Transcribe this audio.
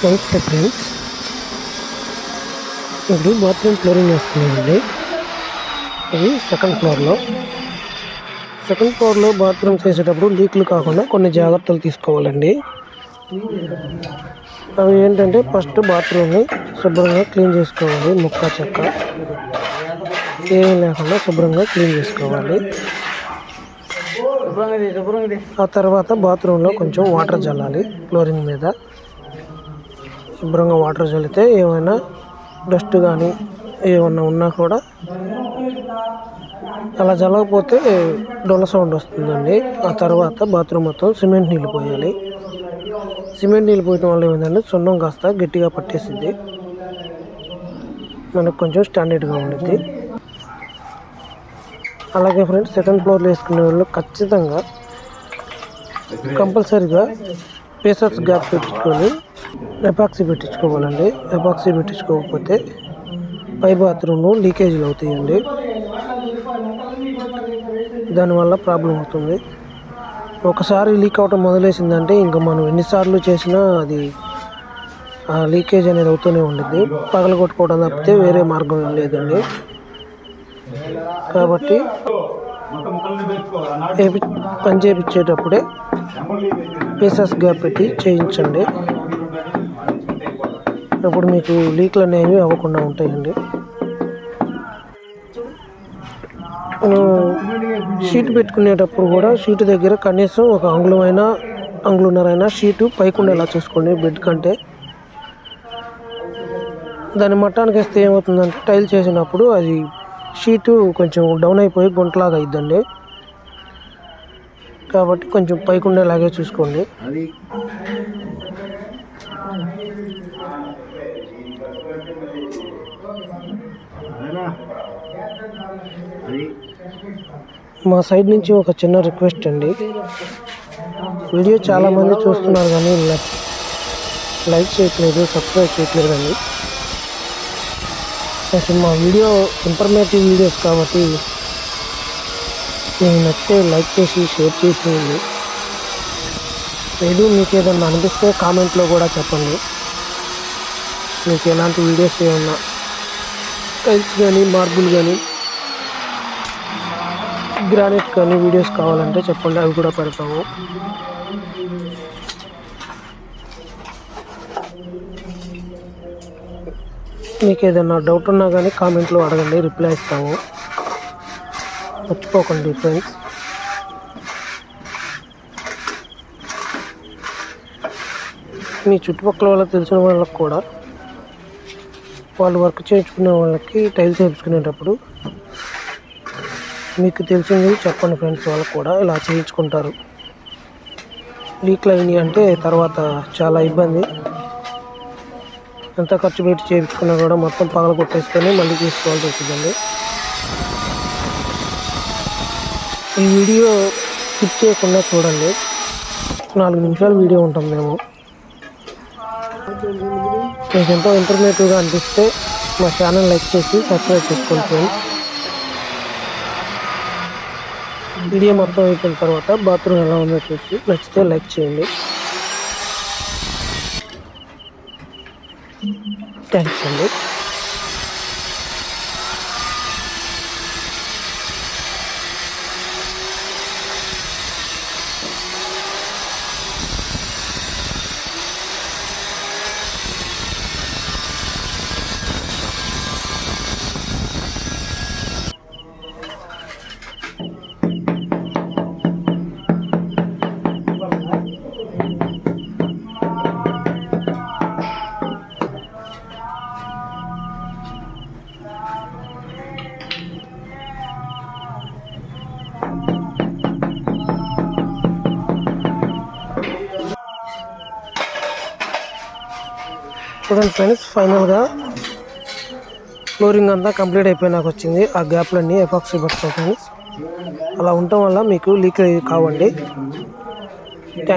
నమస్తే ఫ్రెండ్స్, ఇప్పుడు bathroom flooring వేసుకున్నామండి. ఇది సెకండ్ ఫ్లోర్లో బాత్రూమ్ చేసేటప్పుడు లీక్లు కాకుండా కొన్ని జాగ్రత్తలు తీసుకోవాలండి. అవి ఏంటంటే, ఫస్ట్ బాత్రూమ్ని శుభ్రంగా క్లీన్ చేసుకోవాలి. ముక్క చెక్క ఏమీ లేకుండా శుభ్రంగా క్లీన్ చేసుకోవాలి. ఆ తర్వాత బాత్రూంలో కొంచెం వాటర్ చల్లాలి. ఫ్లోరింగ్ మీద శుభ్రంగా వాటర్ చల్లితే ఏమైనా డస్ట్ కానీ ఏమన్నా ఉన్నా కూడా, అలా చల్లకపోతే డొల్ల సౌండ్ వస్తుందండి. ఆ తర్వాత బాత్రూమ్ మొత్తం సిమెంట్ నీళ్ళు పోయాలి. సిమెంట్ నీళ్ళు పోయటం వల్ల ఏమైందంటే సున్నం కాస్త గట్టిగా పట్టేసింది, మనకు కొంచెం స్టాండర్డ్గా ఉండిద్ది. అలాగే ఫ్రెండ్స్, సెకండ్ ఫ్లోర్లో వేసుకునే వాళ్ళు ఖచ్చితంగా కంపల్సరీగా పేసర్స్ గ్యాప్ పెట్టించుకొని ఎపాక్సీ పెట్టించుకోవాలండి. ఎపాక్సీ పెట్టించుకోకపోతే పై బాత్రూమ్లో లీకేజీలు అవుతాయండి. దానివల్ల ప్రాబ్లం అవుతుంది. ఒకసారి లీక్ అవటం మొదలేసిందంటే ఇంకా మనం ఎన్నిసార్లు చేసినా అది లీకేజ్ అనేది అవుతూనే ఉండిద్ది. పగలగొట్టుకోవడం తప్పితే వేరే మార్గం లేదండి. కాబట్టి పని చేయించేటప్పుడే పీసెస్ గ్యాప్ పెట్టి చేయించండి. అప్పుడు మీకు లీక్లు అనేవి అవ్వకుండా ఉంటాయండి. షీట్ పెట్టుకునేటప్పుడు కూడా షీట్ దగ్గర కనీసం ఒక అంగుళన్నరైనా షీటు పైకుండేలా చూసుకోండి. బెడ్ కంటే దాని మట్టానికి వేస్తే ఏమవుతుందంటే, టైల్ చేసినప్పుడు అది షీటు కొంచెం డౌన్ అయిపోయి గుంటలాగా అయిద్దండి. కాబట్టి కొంచెం పైకుండేలాగే చూసుకోండి. మా సైడ్ నుంచి ఒక చిన్న రిక్వెస్ట్ అండి. వీడియో చాలామంది చూస్తున్నారు కానీ లైక్ చేయట్లేదు, సబ్స్క్రైబ్ చేయట్లేదు అండి. కొంచెం మా వీడియో ఇన్ఫర్మేటివ్ వీడియోస్ కాబట్టి మీకు నచ్చితే లైక్ చేసి షేర్ చేసేయండి. లేదు మీకు ఏదన్నా అనిపిస్తే కామెంట్లో కూడా చెప్పండి. మీకు ఎలాంటి వీడియోస్ ఏమన్నా టైల్స్ కానీ, మార్బుల్ కానీ, గ్రానైట్ కానీ వీడియోస్ కావాలంటే చెప్పండి, అవి కూడా పెడతాము. మీకు ఏదైనా డౌట్ ఉన్నా కానీ కామెంట్లో అడగండి, రిప్లై ఇస్తాము. మర్చిపోకండి ఫ్రెండ్స్. మీ చుట్టుపక్కల వాళ్ళకి తెలిసిన వాళ్ళకి కూడా, వాళ్ళు వర్క్ చేయించుకునే వాళ్ళకి టైల్స్ వేయించుకునేటప్పుడు మీకు తెలిసింది చెప్పండి ఫ్రెండ్స్. వాళ్ళకు కూడా ఇలా చేయించుకుంటారు. లీక్లు అయినాయి అంటే తర్వాత చాలా ఇబ్బంది. ఎంత ఖర్చు పెట్టి చేయించుకున్నా కూడా మొత్తం పగల కొట్టేసుకొని మళ్ళీ తీసుకోవాల్సి వస్తుందండి. ఈ వీడియో స్కిప్ చేయకుండా చూడండి. 4 నిమిషాల వీడియో ఉంటుందేమో. మీకు ఎంతో ఇన్ఫర్మేటివ్గా అనిపిస్తే మా ఛానల్ లైక్ చేసి సబ్స్క్రైబ్ చేసుకోండి ఫ్రెండ్స్. వీడియో మొత్తం అయిపోయిన తర్వాత బాత్రూమ్ ఎలా ఉందో చూసి నచ్చితే లైక్ చేయండి. థ్యాంక్స్ అండి. చూడండి ఫ్రెండ్స్, ఫైనల్గా ఫ్లోరింగ్ అంతా కంప్లీట్ అయిపోయి నాకు వచ్చింది. ఆ గ్యాప్లన్నీ ఎపాక్సీ పెడతాం ఫ్రెండ్స్. అలా ఉండటం వల్ల మీకు లీక్ కావండి. Thank you.